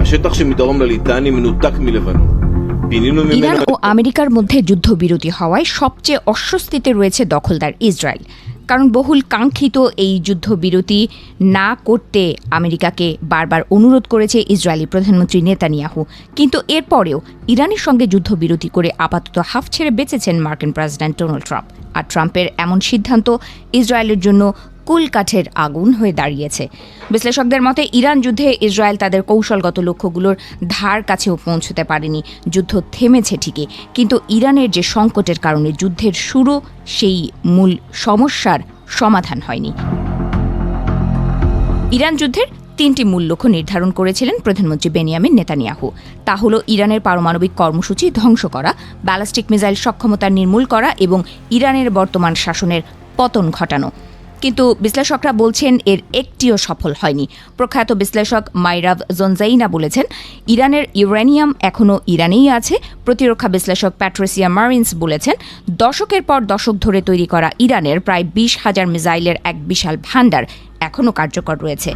השטח שמדרום לליטני מנותק מלבנון. Iran ও আমেরিকার মধ্যে যুদ্ধবিরতি হওয়ায় সবচেয়ে অস্বস্তিতে রয়েছে দখলদার ইসরায়েল। কারণ বহুল কাঙ্ক্ষিত এই যুদ্ধবিরতি না করতে আমেরিকাকে বারবার অনুরোধ করেছে ইসরায়েলি প্রধানমন্ত্রী নেতানিয়াহু। কিন্তু এরপরেও ইরানের সঙ্গে যুদ্ধবিরতি করে আপাতত হাফ ছেড়ে বেঁচেছেন মার্কিন প্রেসিডেন্ট ডোনাল্ড ট্রাম্প। আর ট্রাম্পের এমন সিদ্ধান্ত ইসরায়েলের জন্য কুলকাঠের আগুন হয়ে দাঁড়িয়েছে। বিশ্লেষকদের মতে ইরান যুদ্ধে ইসরায়েল তাদের কৌশলগত লক্ষ্যগুলোর ধার কাছেও পৌঁছতে পারেনি। যুদ্ধ থেমেছে ঠিকই, কিন্তু ইরানের যে সংকটের কারণে যুদ্ধের শুরু, সেই মূল সমস্যার সমাধান হয়নি। ইরান যুদ্ধের 3টি মূল লক্ষ্য নির্ধারণ করেছিলেন প্রধানমন্ত্রী বেনিয়ামিন নেতানিয়াহু। তা হল ইরানের পারমাণবিক কর্মসূচি ধ্বংস করা, ব্যালিস্টিক মিসাইল সক্ষমতা নির্মূল করা এবং ইরানের বর্তমান শাসনের পতন ঘটানো। কিন্তু বিশ্লেষকরা বলছেন এর একটিও সফল হয়নি। প্রখ্যাত বিশ্লেষক মাইরাভ জনজাইনা বলেছেন ইরানের ইউরেনিয়াম এখনও ইরানেই আছে। প্রতিরক্ষা বিশ্লেষক প্যাট্রিসিয়া মারিন্স বলেছেন দশকের পর দশক ধরে তৈরি করা ইরানের প্রায় 20,000 মিসাইলের এক বিশাল ভাণ্ডার এখনও কার্যকর রয়েছে।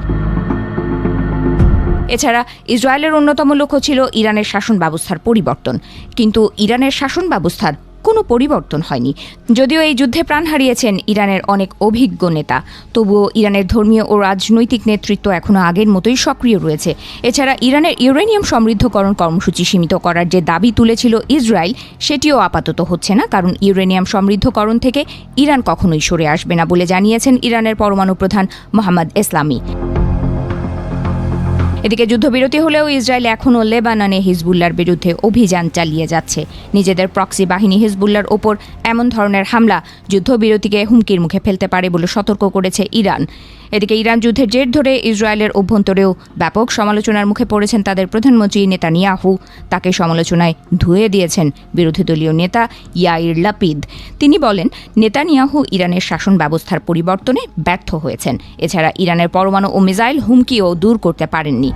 এছাড়া ইসরায়েলের অন্যতম লক্ষ্য ছিল ইরানের শাসন ব্যবস্থার পরিবর্তন, কিন্তু ইরানের শাসন ব্যবস্থার কোনো পরিবর্তন হয়নি। যদিও এই যুদ্ধে প্রাণ হারিয়েছেন ইরানের অনেক অভিজ্ঞ নেতা, তবুও ইরানের ধর্মীয় ও রাজনৈতিক নেতৃত্ব এখনও আগের মতোই সক্রিয় রয়েছে। এছাড়া ইরানের ইউরেনিয়াম সমৃদ্ধকরণ কর্মসূচি সীমিত করার যে দাবি তুলেছিল ইসরায়েল, সেটিও আপাতত হচ্ছে না, কারণ ইউরেনিয়াম সমৃদ্ধকরণ থেকে ইরান কখনোই সরে আসবে না বলে জানিয়েছেন ইরানের পরমাণু প্রধান মোহাম্মদ ইসলামি। এদিকে যুদ্ধবিরতি হলেও ইসরায়েল এখনও লেবাননে হিজবুল্লাহর বিরুদ্ধে অভিযান চালিয়ে যাচ্ছে। নিজেদের প্রক্সি বাহিনী হিজবুল্লাহর ওপর এমন ধরনের হামলা যুদ্ধবিরতিকে হুমকির মুখে ফেলতে পারে বলে সতর্ক করেছে ইরান। এদিকে ইরান যুদ্ধের জের ধরে ইসরায়েলের অভ্যন্তরেও ব্যাপক সমালোচনার মুখে পড়েছেন তাদের প্রধানমন্ত্রী নেতানিয়াহু। তাকে সমালোচনায় ধুয়ে দিয়েছেন বিরোধী দলীয় নেতা ইয়াইর লাপিদ। তিনি বলেন নেতানিয়াহু ইরানের শাসন ব্যবস্থার পরিবর্তনে ব্যর্থ হয়েছেন। এছাড়া ইরানের পরমাণু ও মিসাইল হুমকিও দূর করতে পারেননি।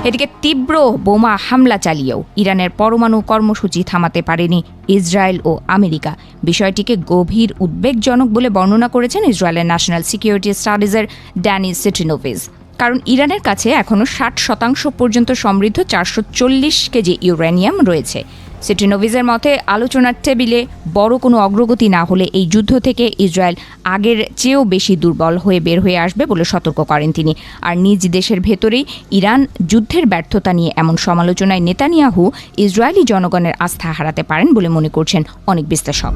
এদিকে তীব্র বোমা হামলা চালিয়েও ইরানের পরমাণু কর্মসূচি থামাতে পারেনি ইসরায়েল ও আমেরিকা। বিষয়টিকে গভীর উদ্বেগজনক বলে বর্ণনা করেছেন ইসরায়েলের ন্যাশনাল সিকিউরিটি স্টাডিজের ড্যানি সিটিনোভিজ। কারণ ইরানের কাছে এখনও 60% পর্যন্ত সমৃদ্ধ 440 কেজি ইউরেনিয়াম রয়েছে। সিটিনোভিজের মতে আলোচনার টেবিলে বড় কোনো অগ্রগতি না হলে এই যুদ্ধ থেকে ইসরায়েল আগের চেয়েও বেশি দুর্বল হয়ে বের হয়ে আসবে বলে সতর্ক করেন তিনি। আর নিজ দেশের ভেতরেই ইরান যুদ্ধের ব্যর্থতা নিয়ে এমন সমালোচনায় নেতানিয়াহু ইসরায়েলি জনগণের আস্থা হারাতে পারেন বলে মনে করছেন অনেক বিশ্লেষক।